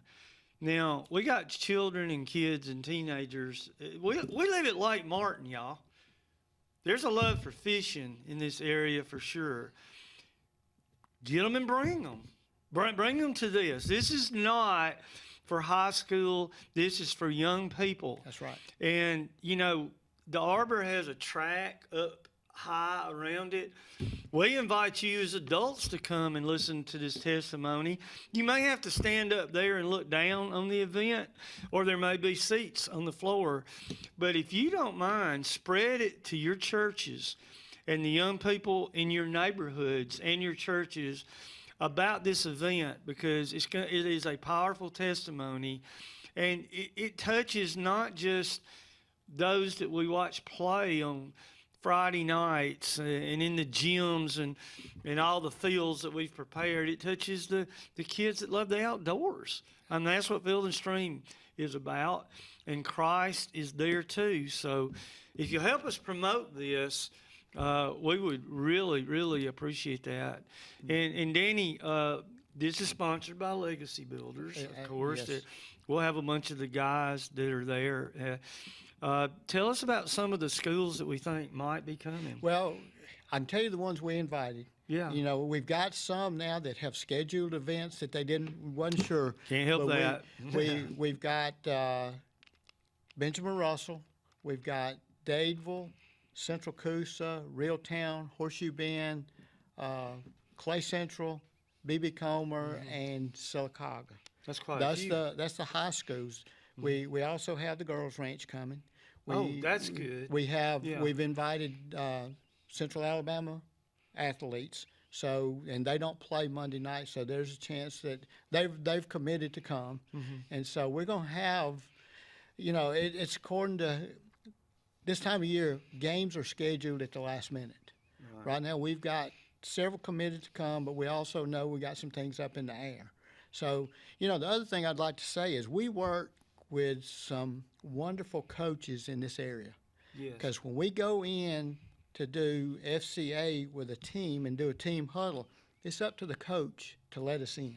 Now, we got children and kids and teenagers. We live at Lake Martin, y'all. There's a love for fishing in this area for sure. Get them and bring them. Bring them to this. This is not for high school. This is for young people. That's right. And, the Arbor has a track up high around it. We invite you as adults to come and listen to this testimony. You may have to stand up there and look down on the event, or there may be seats on the floor. But if you don't mind, spread it to your churches and the young people in your neighborhoods and your churches about this event, because it is a powerful testimony, and it touches not just those that we watch play on Friday nights and in the gyms and all the fields that we've prepared. It touches the kids that love the outdoors. And that's what Field and Stream is about. And Christ is there too. So if you help us promote this, we would really, really appreciate that. And Danny, this is sponsored by Legacy Builders, of course. Yes. We'll have a bunch of the guys that are there. Tell us about some of the schools that we think might be coming. Well, I can tell you the ones we invited. Yeah. We've got some now that have scheduled events that they wasn't sure. Can't help that. We've got Benjamin Russell. We've got Dadeville, Central Coosa, Reeltown, Horseshoe Bend, Clay Central, B.B. Comer, and Sylacauga. That's quite a few. That's the high schools. We also have the Girls Ranch coming. That's good. We've invited Central Alabama athletes. And they don't play Monday night, so there's a chance that they've committed to come. And so we're going to have, it's according to this time of year, games are scheduled at the last minute. Right now we've got several committed to come, but we also know we got some things up in the air. So, the other thing I'd like to say is we work with some wonderful coaches in this area. Yes. Because when we go in to do FCA with a team and do a team huddle, it's up to the coach to let us in.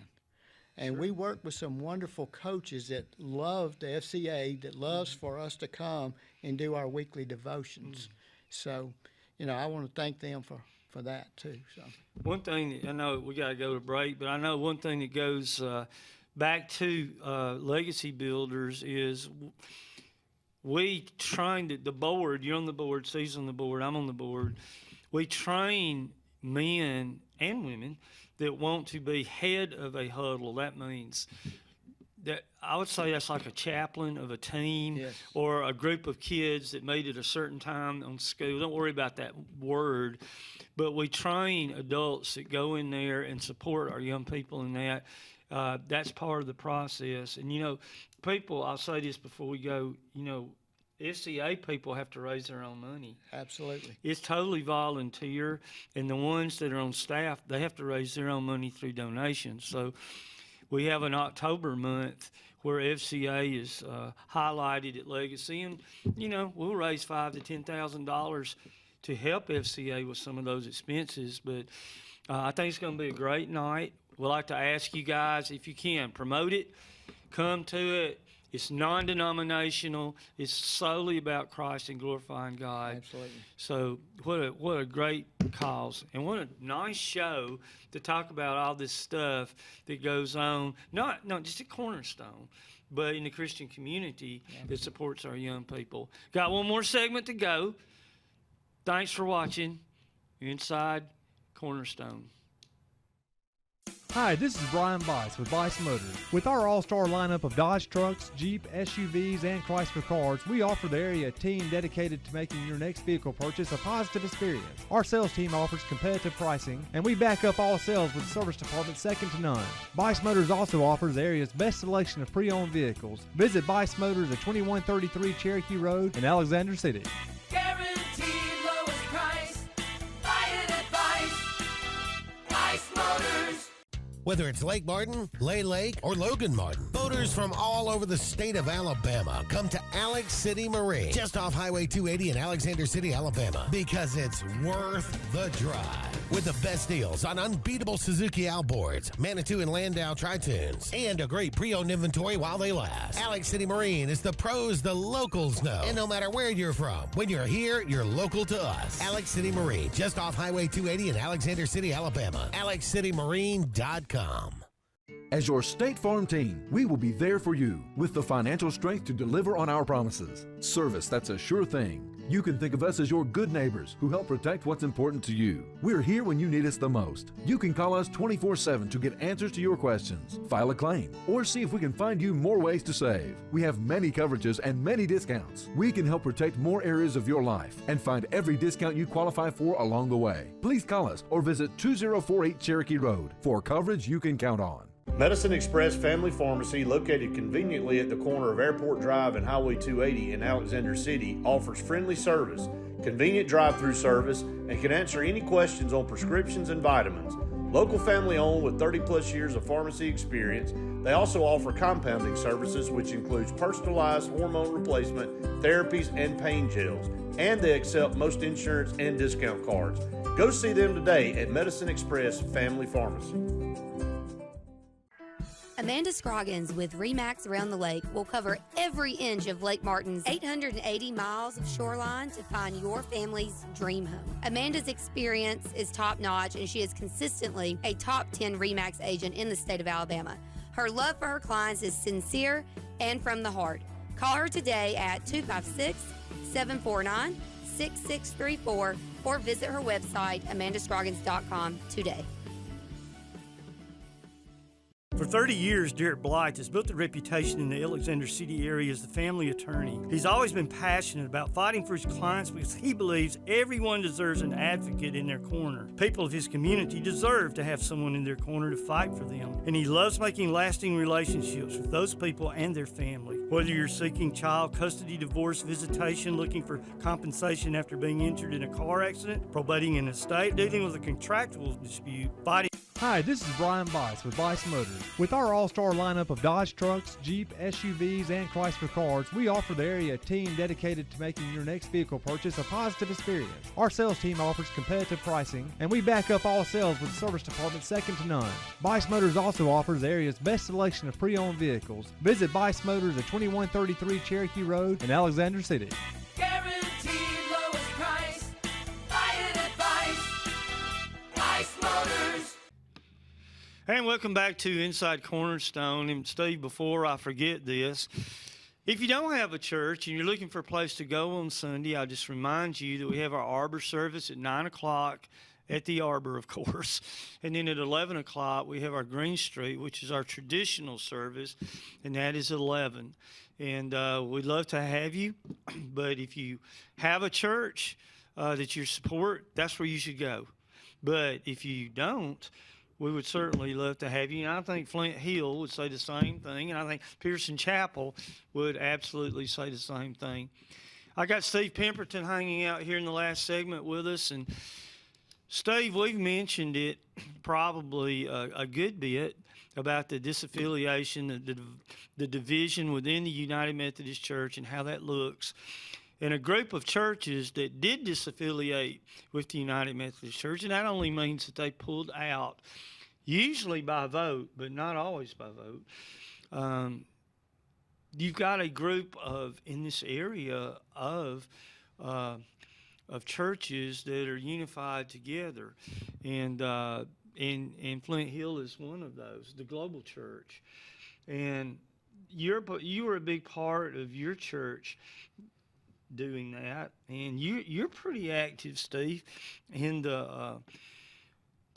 And we work with some wonderful coaches that love the FCA, that loves for us to come and do our weekly devotions. So, I want to thank them for that too. So One thing, I know we got to go to break, but I know one thing that goes back to legacy builders is we train the board. You're on the board, C's on the board, I'm on the board. We train men and women that want to be head of a huddle. That means that I would say that's like a chaplain of a team. Yes. Or a group of kids that meet at a certain time on school. Don't worry about that word. But we train adults that go in there and support our young people in that. That's part of the process. And, people, I'll say this before we go, SCA people have to raise their own money. absolutely. It's totally volunteer. And the ones that are on staff, they have to raise their own money through donations. So we have an October month where FCA is highlighted at Legacy. And, we'll raise $5,000 to $10,000 to help FCA with some of those expenses. But I think it's going to be a great night. We'd like to ask you guys, if you can, promote it, come to it. It's non-denominational. It's solely about Christ and glorifying God. Absolutely. So what a great cause, and what a nice show to talk about all this stuff that goes on, not just at Cornerstone, but in the Christian community that supports our young people. Got one more segment to go. Thanks for watching Inside Cornerstone. Hi, this is Brian Bice with Bice Motors. With our all-star lineup of Dodge trucks, Jeep, SUVs, and Chrysler cars, we offer the area team dedicated to making your next vehicle purchase a positive experience. Our sales team offers competitive pricing, and we back up all sales with a service department second to none. Bice Motors also offers the area's best selection of pre-owned vehicles. Visit Bice Motors at 2133 Cherokee Road in Alexander City. Guaranteed lowest price. Buy it at Bice Motors. Whether it's Lake Martin, Lay Lake, or Logan Martin, boaters from all over the state of Alabama come to Alex City Marine, just off Highway 280 in Alexander City, Alabama, because it's worth the drive. With the best deals on unbeatable Suzuki outboards, Manitou and Landau Tritoons, and a great pre-owned inventory while they last. Alex City Marine is the pros the locals know. And no matter where you're from, when you're here, you're local to us. Alex City Marine, just off Highway 280 in Alexander City, Alabama. AlexCityMarine.com. As your State Farm team, we will be there for you with the financial strength to deliver on our promises. Service that's a sure thing. You can think of us as your good neighbors who help protect what's important to you. We're here when you need us the most. You can call us 24/7 to get answers to your questions, file a claim, or see if we can find you more ways to save. We have many coverages and many discounts. We can help protect more areas of your life and find every discount you qualify for along the way. Please call us or visit 2048 Cherokee Road for coverage you can count on. Medicine Express Family Pharmacy, located conveniently at the corner of Airport Drive and Highway 280 in Alexander City, offers friendly service, convenient drive-through service, and can answer any questions on prescriptions and vitamins. Local family owned with 30-plus years of pharmacy experience, they also offer compounding services, which includes personalized hormone replacement, therapies, and pain gels. And they accept most insurance and discount cards. Go see them today at Medicine Express Family Pharmacy. Amanda Scroggins with RE/MAX Around the Lake will cover every inch of Lake Martin's 880 miles of shoreline to find your family's dream home. Amanda's experience is top-notch, and she is consistently a top 10 RE/MAX agent in the state of Alabama. Her love for her clients is sincere and from the heart. Call her today at 256-749-6634 or visit her website, amandascroggins.com today. For 30 years, Derek Blythe has built a reputation in the Alexander City area as the family attorney. He's always been passionate about fighting for his clients because he believes everyone deserves an advocate in their corner. People of his community deserve to have someone in their corner to fight for them. And he loves making lasting relationships with those people and their family. Whether you're seeking child custody, divorce, visitation, looking for compensation after being injured in a car accident, probating an estate, dealing with a contractual dispute, fighting. Hi, this is Brian Bice with Bice Motors. With our all-star lineup of Dodge trucks, Jeep, SUVs, and Chrysler cars, we offer the area team dedicated to making your next vehicle purchase a positive experience. Our sales team offers competitive pricing, and we back up all sales with a service department second to none. Bice Motors also offers the area's best selection of pre-owned vehicles. Visit Bice Motors at 2133 Cherokee Road in Alexander City. Guaranteed lowest price. Buy And welcome back to Inside Cornerstone. And Steve, before I forget this, if you don't have a church and you're looking for a place to go on Sunday, I just remind you that we have our Arbor service at 9 o'clock at the Arbor, of course. And then at 11 o'clock, we have our Green Street, which is our traditional service, and that is 11. And we'd love to have you. But if you have a church that you support, that's where you should go. But if you don't, we would certainly love to have you. And I think Flint Hill would say the same thing. And I think Pearson Chapel would absolutely say the same thing. I got Steve Pemberton hanging out here in the last segment with us. And Steve, we've mentioned it probably a good bit about the disaffiliation, the division within the United Methodist Church and how that looks. And a group of churches that did disaffiliate with the United Methodist Church, and that only means that they pulled out, usually by vote, but not always by vote. You've got a group in this area of churches that are unified together, and Flint Hill is one of those, the Global Church. And you were a big part of your church doing that, and you're pretty active, Steve, in the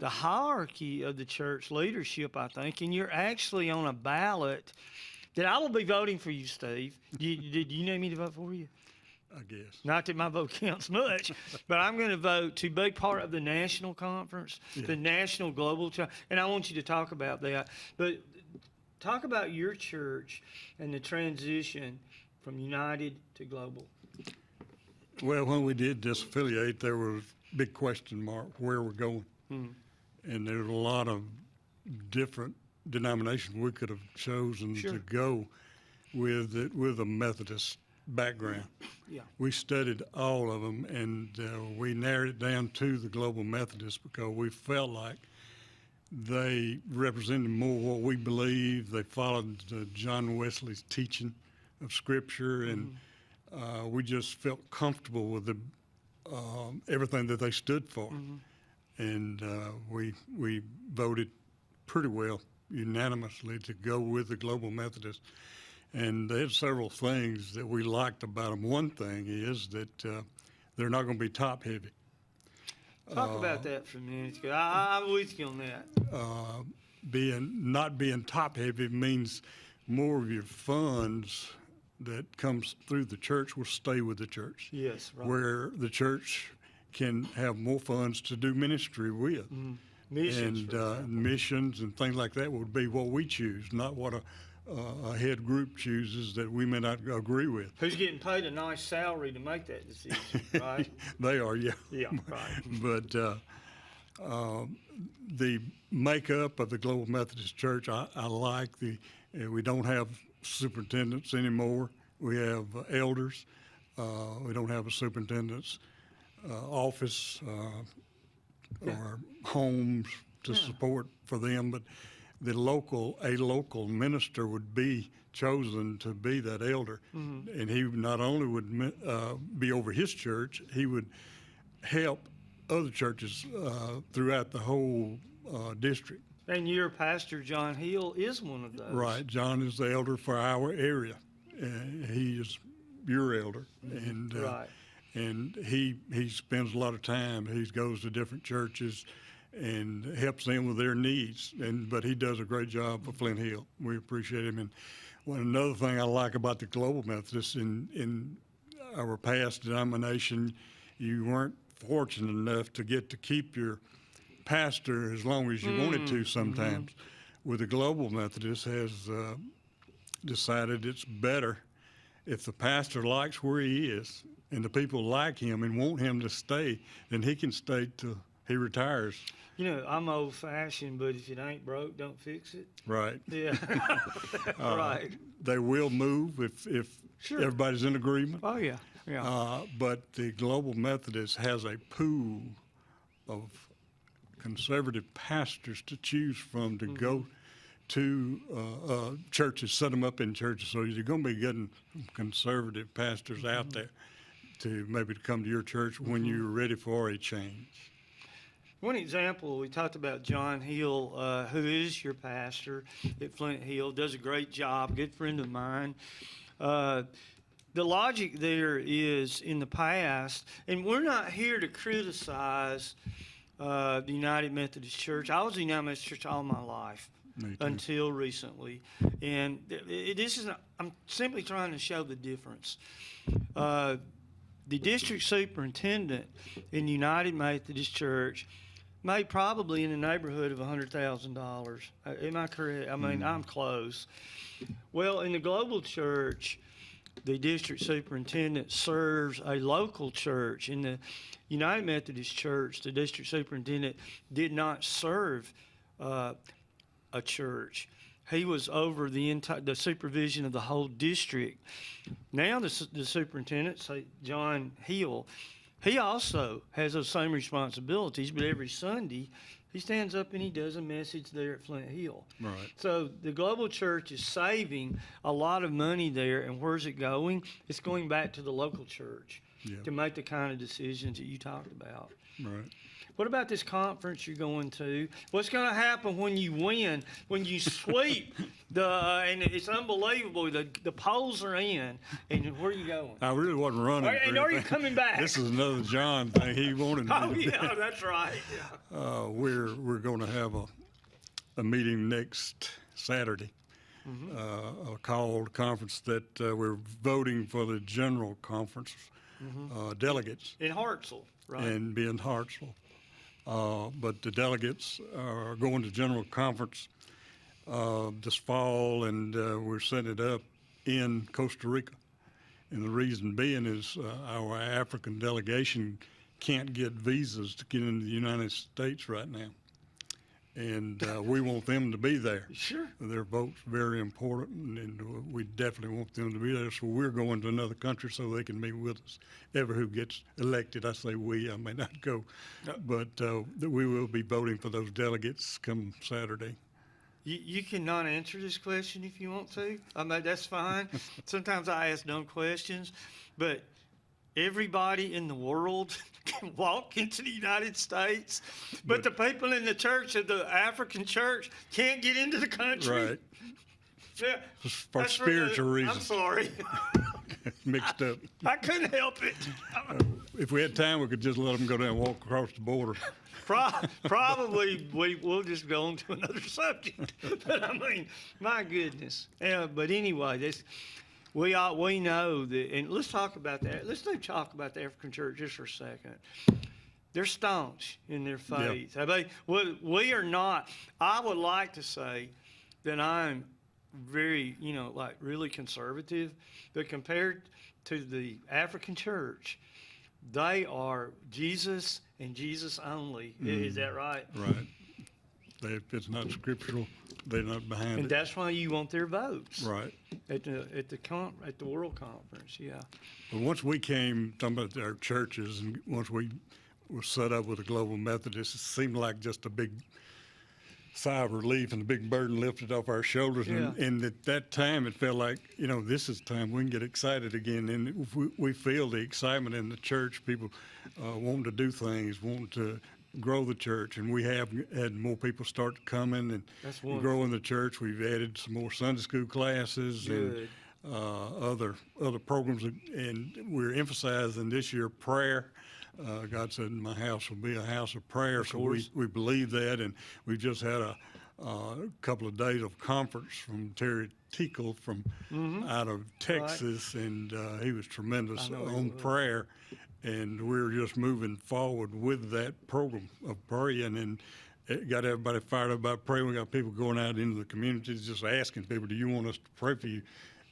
hierarchy of the church leadership, I think, and you're actually on a ballot that I will be voting for you, Steve. Did you need me to vote for you? I guess. Not that my vote counts much, but I'm going to vote to be part of the national conference, the National Global Church, and I want you to talk about that. But talk about your church and the transition from United to Global. Well, when we did disaffiliate, there was a big question mark where we're going. And there was a lot of different denominations we could have chosen to go with a Methodist background. Yeah. We studied all of them, and we narrowed it down to the Global Methodist because we felt like they represented more what we believe. They followed John Wesley's teaching of Scripture, and we just felt comfortable with everything that they stood for. And we voted pretty well unanimously to go with the Global Methodist. And they had several things that we liked about them. One thing is that they're not going to be top heavy. Talk about that for a minute. I'm with you on that. Not being top heavy means more of your funds that comes through the church will stay with the church. Yes, right. Where the church can have more funds to do ministry with. Missions, and missions and things like that would be what we choose, not what a head group chooses that we may not agree with. Who's getting paid a nice salary to make that decision, right? They are, yeah. Yeah, right. But the makeup of the Global Methodist Church, I like we don't have superintendents anymore. We have elders. We don't have a superintendent's office or homes to support for them, but a local minister would be chosen to be that elder, and he not only would be over his church, he would help other churches throughout the whole district. And your pastor, John Hill, is one of those. Right. John is the elder for our area. He is your elder. And right. And he spends a lot of time. He goes to different churches and helps them with their needs. But he does a great job for Flint Hill. We appreciate him. And another thing I like about the Global Methodists, in our past denomination, you weren't fortunate enough to get to keep your pastor as long as you wanted to sometimes. With the Global Methodist has decided it's better if the pastor likes where he is and the people like him and want him to stay, then he can stay till he retires. You know, I'm old-fashioned, but if it ain't broke, don't fix it. Right. Yeah. Right. They will move if everybody's in agreement. Oh, yeah. Yeah. But the Global Methodist has a pool of conservative pastors to choose from to go to churches, set them up in churches. So you're going to be getting conservative pastors out there to maybe to come to your church when you're ready for a change. One example, we talked about John Hill, who is your pastor at Flint Hill, does a great job, good friend of mine. The logic there is in the past, and we're not here to criticize the United Methodist Church. I was in the United Methodist Church all my life until recently, and this is I'm simply trying to show the difference. The district superintendent in the United Methodist Church made probably in the neighborhood of $100,000. Am I correct? I mean, I'm close. Well, in the global church, the district superintendent serves a local church. In the United Methodist Church, the district superintendent did not serve a church. He was over the supervision of the whole district. Now the superintendent, say John Hill, he also has those same responsibilities, but every Sunday he stands up and he does a message there at Flint Hill. Right. So the global church is saving a lot of money there, and where's it going? It's going back to the local church to make the kind of decisions that you talked about. Right. What about this conference you're going to? What's going to happen when you win, when you sweep and it's unbelievable, the polls are in, and where are you going? I really wasn't running. And are you coming back? This is another John thing. He wanted me to yeah, that's right. Yeah. We're going to have a meeting next Saturday, a called conference that we're voting for the general conference delegates. In Hartselle, right? And be in Hartselle. But the delegates are going to general conference this fall, and we're setting it up in Costa Rica. And the reason being is our African delegation can't get visas to get into the United States right now. And we want them to be there. Sure. Their vote's very important, and we definitely want them to be there. So we're going to another country so they can meet with us. Ever who gets elected, I say we, I may not go, but we will be voting for those delegates come Saturday. You cannot answer this question if you want to. I mean, that's fine. Sometimes I ask dumb questions, but everybody in the world can walk into the United States, but the people in the church of the African church can't get into the country. Right. Yeah, For spiritual reasons. I'm sorry. Mixed up. I couldn't help it. If we had time, we could just let them go down and walk across the border. Probably we'll just go on to another subject. But I mean, my goodness. But anyway, we know that, and let's talk about that. Let's talk about the African church just for a second. They're staunch in their faith. Yep. I mean, we are not. I would like to say that I'm very, really conservative, but compared to the African church, they are Jesus and Jesus only. Is that right? Right. If it's not scriptural, they're not behind it. And that's why you want their votes. Right. At the World Conference, yeah. But once we came, talking about our churches, and once we were set up with the Global Methodists, it seemed like just a big sigh of relief and a big burden lifted off our shoulders. Yeah. And at that time, it felt like, this is time we can get excited again. And if we feel the excitement in the church, people wanting to do things, wanting to grow the church. And we have had more people start coming and growing the church. We've added some more Sunday school classes and other programs. And we're emphasizing this year prayer. God said, my house will be a house of prayer. So we believe that. And we've just had a couple of days of conference from Terry Tickle from out of Texas. Right. And he was tremendous on prayer. And we're just moving forward with that program of praying. And it got everybody fired up about praying. We got people going out into the communities just asking people, do you want us to pray for you?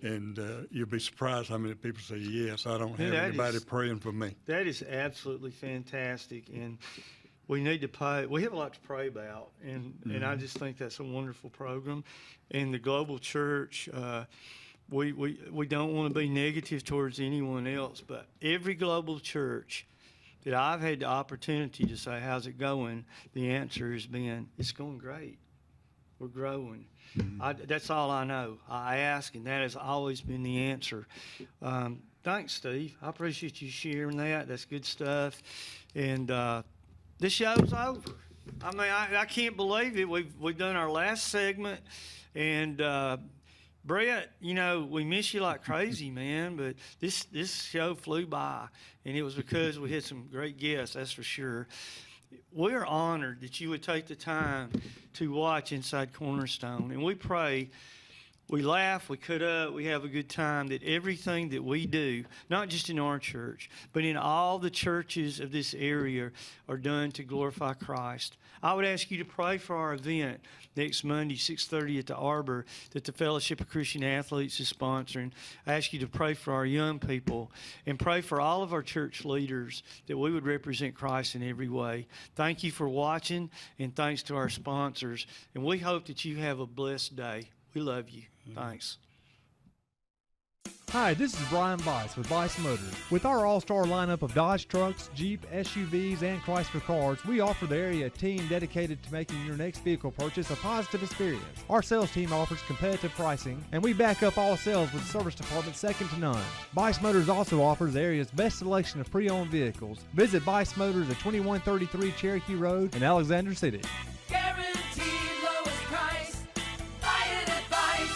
And you'll be surprised how many people say, yes, I don't have anybody praying for me. That is absolutely fantastic. And we need to pray. We have a lot to pray about. And I just think that's a wonderful program. And the global church, we don't want to be negative towards anyone else, but every global church that I've had the opportunity to say, how's it going? The answer has been, it's going great. We're growing. That's all I know. I ask, and that has always been the answer. Thanks, Steve. I appreciate you sharing that. That's good stuff. And the show's over. I mean, I can't believe it. We've done our last segment, and Brett, we miss you like crazy, man. But this show flew by, and it was because we had some great guests. That's for sure. We're honored that you would take the time to watch Inside Cornerstone, and we pray. We laugh, we cut up, we have a good time, that everything that we do, not just in our church, but in all the churches of this area, are done to glorify Christ. I would ask you to pray for our event next Monday, 6:30 at the Arbor, that the Fellowship of Christian Athletes is sponsoring. I ask you to pray for our young people and pray for all of our church leaders, that we would represent Christ in every way. Thank you for watching, and thanks to our sponsors. And we hope that you have a blessed day. We love you. Thanks. Hi, this is Brian Bice with Bice Motors. With our all-star lineup of Dodge trucks, Jeep, SUVs, and Chrysler cars, we offer the area team dedicated to making your next vehicle purchase a positive experience. Our sales team offers competitive pricing, and we back up all sales with service department second to none. Bice Motors also offers the area's best selection of pre-owned vehicles. Visit Bice Motors at 2133 Cherokee Road in Alexander City. Guaranteed lowest price. Buy it at Bice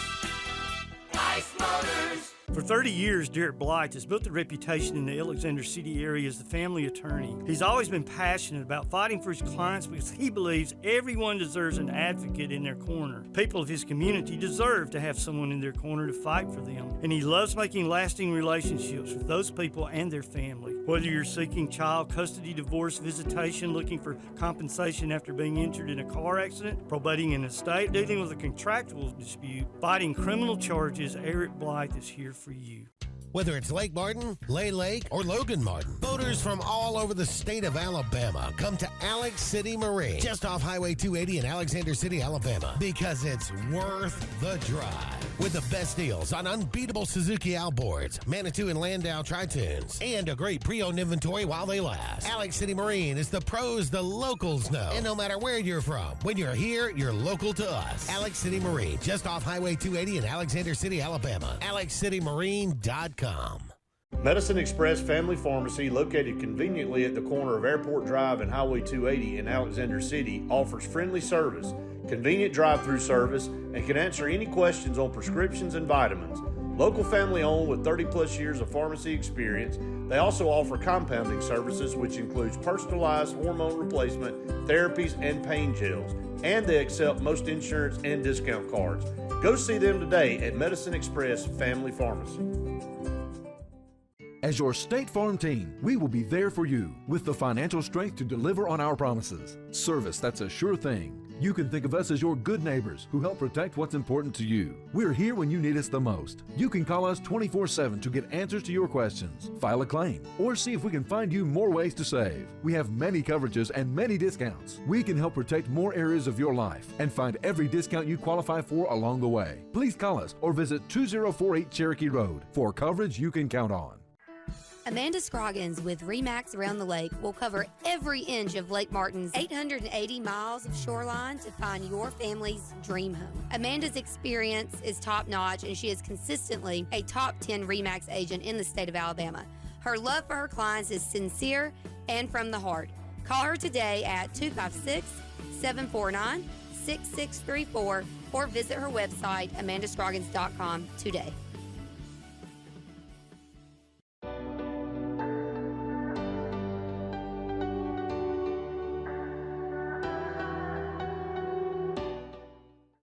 Motors. For 30 years, Derek Blythe has built a reputation in the Alexander City area as the family attorney. He's always been passionate about fighting for his clients because he believes everyone deserves an advocate in their corner. People of his community deserve to have someone in their corner to fight for them. And he loves making lasting relationships with those people and their family. Whether you're seeking child custody, divorce, visitation, looking for compensation after being injured in a car accident, probating an estate, dealing with a contractual dispute, fighting criminal charges, Eric Blythe is here for you. Whether it's Lake Martin, Lay Lake, or Logan Martin, boaters from all over the state of Alabama come to Alex City Marine, just off Highway 280 in Alexander City, Alabama, because it's worth the drive. With the best deals on unbeatable Suzuki outboards, Manitou and Landau Tritoons, and a great pre-owned inventory while they last. Alex City Marine is the pros the locals know. And no matter where you're from, when you're here, you're local to us. Alex City Marine, just off Highway 280 in Alexander City, Alabama. AlexCityMarine.com. Medicine Express Family Pharmacy, located conveniently at the corner of Airport Drive and Highway 280 in Alexander City, offers friendly service, convenient drive-through service, and can answer any questions on prescriptions and vitamins. Local family owned with 30-plus years of pharmacy experience, they also offer compounding services, which includes personalized hormone replacement, therapies, and pain gels. And they accept most insurance and discount cards. Go see them today at Medicine Express Family Pharmacy. As your State Farm team, we will be there for you with the financial strength to deliver on our promises. Service that's a sure thing. You can think of us as your good neighbors who help protect what's important to you. We're here when you need us the most. You can call us 24/7 to get answers to your questions, file a claim, or see if we can find you more ways to save. We have many coverages and many discounts. We can help protect more areas of your life and find every discount you qualify for along the way. Please call us or visit 2048 Cherokee Road for coverage you can count on. Amanda Scroggins with RE/MAX Around the Lake will cover every inch of Lake Martin's 880 miles of shoreline to find your family's dream home. Amanda's experience is top-notch, and she is consistently a top 10 RE/MAX agent in the state of Alabama. Her love for her clients is sincere and from the heart. Call her today at 256-749-6634 or visit her website, amandascroggins.com today.